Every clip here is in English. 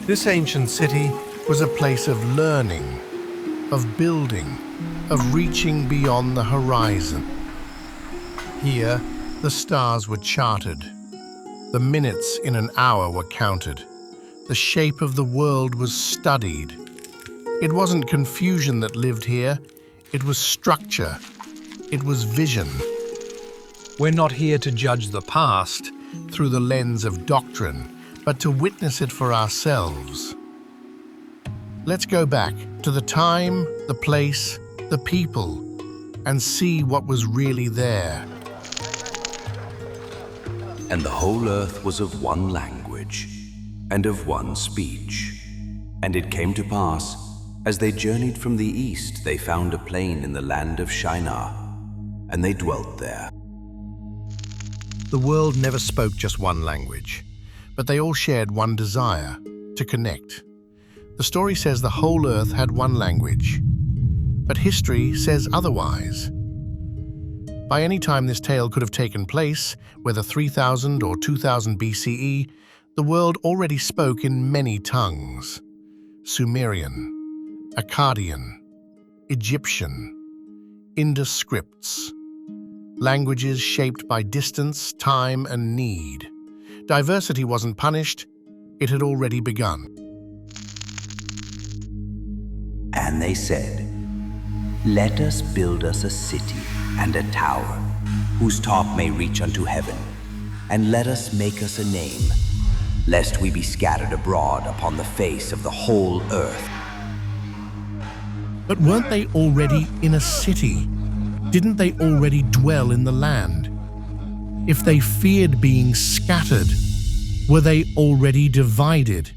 This ancient city was a place of learning, of building, of reaching beyond the horizon. Here, the stars were charted. The minutes in an hour were counted. The shape of the world was studied. It wasn't confusion that lived here. It was structure. It was vision. We're not here to judge the past through the lens of doctrine, but to witness it for ourselves. Let's go back to the time, the place, the people, and see what was really there. And the whole earth was of one language, and of one speech. And it came to pass, as they journeyed from the east, they found a plain in the land of Shinar, and they dwelt there. The world never spoke just one language, but they all shared one desire, to connect. The story says the whole earth had one language, but history says otherwise. By any time this tale could have taken place, whether 3000 or 2000 BCE, the world already spoke in many tongues: Sumerian, Akkadian, Egyptian, Indus scripts, languages shaped by distance, time, and need. Diversity wasn't punished, it had already begun. And they said, "Let us build us a city and a tower, whose top may reach unto heaven, and let us make us a name, lest we be scattered abroad upon the face of the whole earth." But weren't they already in a city? Didn't they already dwell in the land? If they feared being scattered, were they already divided?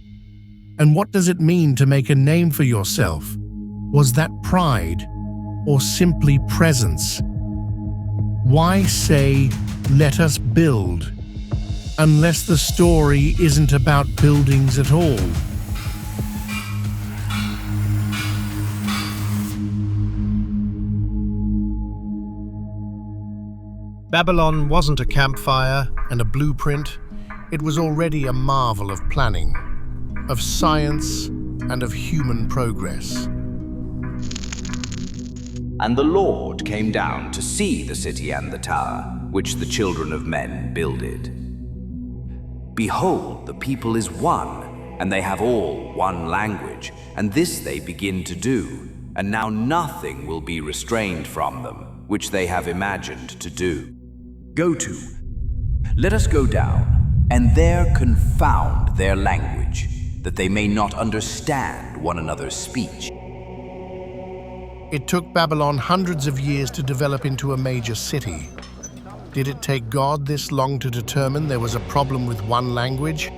And what does it mean to make a name for yourself? Was that pride or simply presence? Why say, "Let us build," unless the story isn't about buildings at all? Babylon wasn't a campfire and a blueprint. It was already a marvel of planning, of science, and of human progress. And the Lord came down to see the city and the tower, which the children of men builded. Behold, the people is one, and they have all one language, and this they begin to do, and now nothing will be restrained from them, which they have imagined to do. Let us go down, and there confound their language, that they may not understand one another's speech. It took Babylon hundreds of years to develop into a major city. Did it take God this long to determine there was a problem with one language?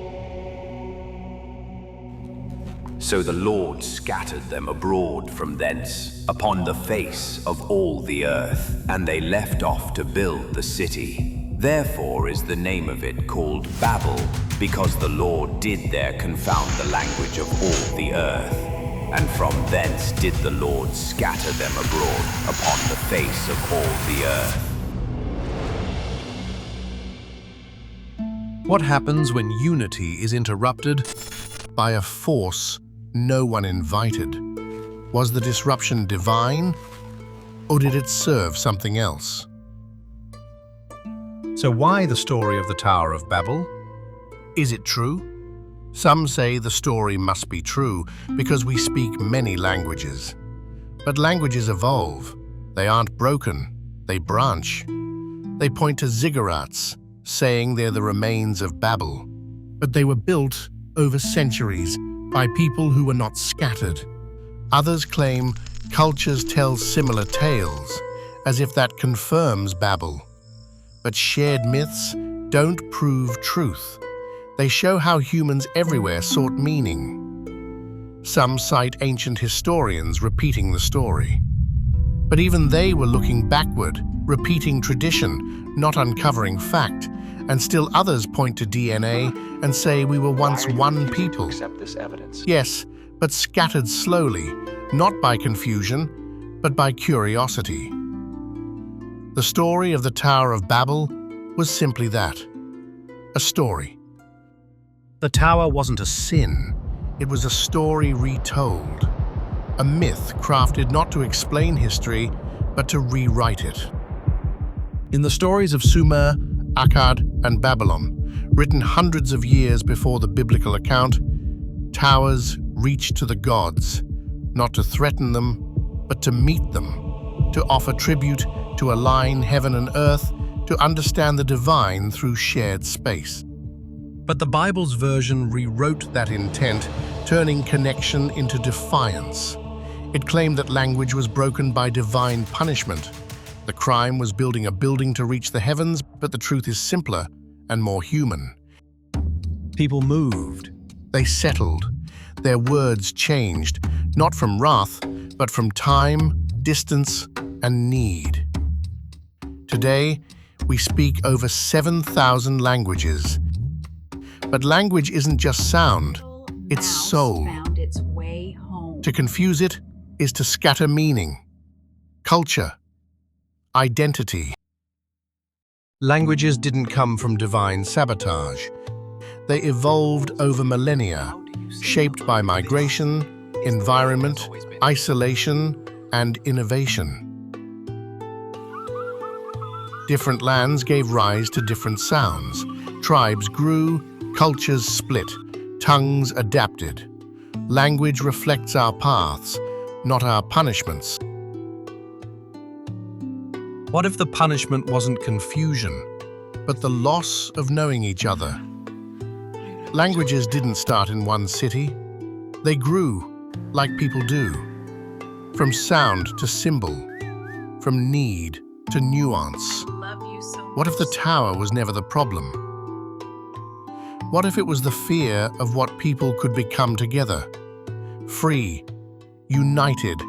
So the Lord scattered them abroad from thence, upon the face of all the earth, and they left off to build the city. Therefore is the name of it called Babel, because the Lord did there confound the language of all the earth. And from thence did the Lord scatter them abroad upon the face of all the earth. What happens when unity is interrupted by a force no one invited? Was the disruption divine, or did it serve something else? So why the story of the Tower of Babel? Is it true? Some say the story must be true because we speak many languages. But languages evolve. They aren't broken, they branch. They point to ziggurats, saying they're the remains of Babel. But they were built over centuries by people who were not scattered. Others claim cultures tell similar tales, as if that confirms Babel. But shared myths don't prove truth. They show how humans everywhere sought meaning. Some cite ancient historians repeating the story. But even they were looking backward, repeating tradition, not uncovering fact, and still others point to DNA and say we were once one people. Accept this evidence. Yes, but scattered slowly, not by confusion, but by curiosity. The story of the Tower of Babel was simply that, a story. The tower wasn't a sin, It was a story retold, a myth crafted not to explain history, but to rewrite it. In the stories of Sumer, Akkad, and Babylon, written hundreds of years before the biblical account, towers reached to the gods, not to threaten them, but to meet them, to offer tribute, to align heaven and earth, to understand the divine through shared space. But the Bible's version rewrote that intent, turning connection into defiance. It claimed that language was broken by divine punishment. The crime was building a building to reach the heavens, but the truth is simpler and more human. People moved. They settled. Their words changed, not from wrath, but from time, distance, and need. Today, we speak over 7,000 languages. But language isn't just sound, it's soul. Found its way home. To confuse it is to scatter meaning, culture, identity. Languages didn't come from divine sabotage. They evolved over millennia, shaped by migration, environment, isolation, and innovation. Different lands gave rise to different sounds. Tribes grew, cultures split, tongues adapted. Language reflects our paths, not our punishments. What if the punishment wasn't confusion, but the loss of knowing each other? Languages didn't start in one city. They grew, like people do, from sound to symbol, from need to nuance. Love you so much. What if the tower was never the problem? What if it was the fear of what people could become together? Free, united,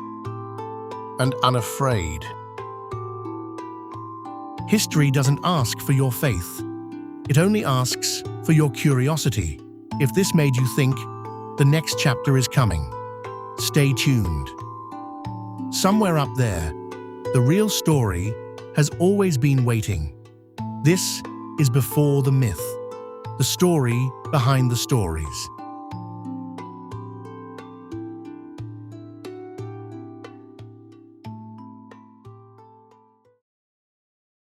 and unafraid. History doesn't ask for your faith. It only asks for your curiosity. If this made you think, the next chapter is coming. Stay tuned. Somewhere up there, the real story has always been waiting. This is Before the Myth, the story behind the stories.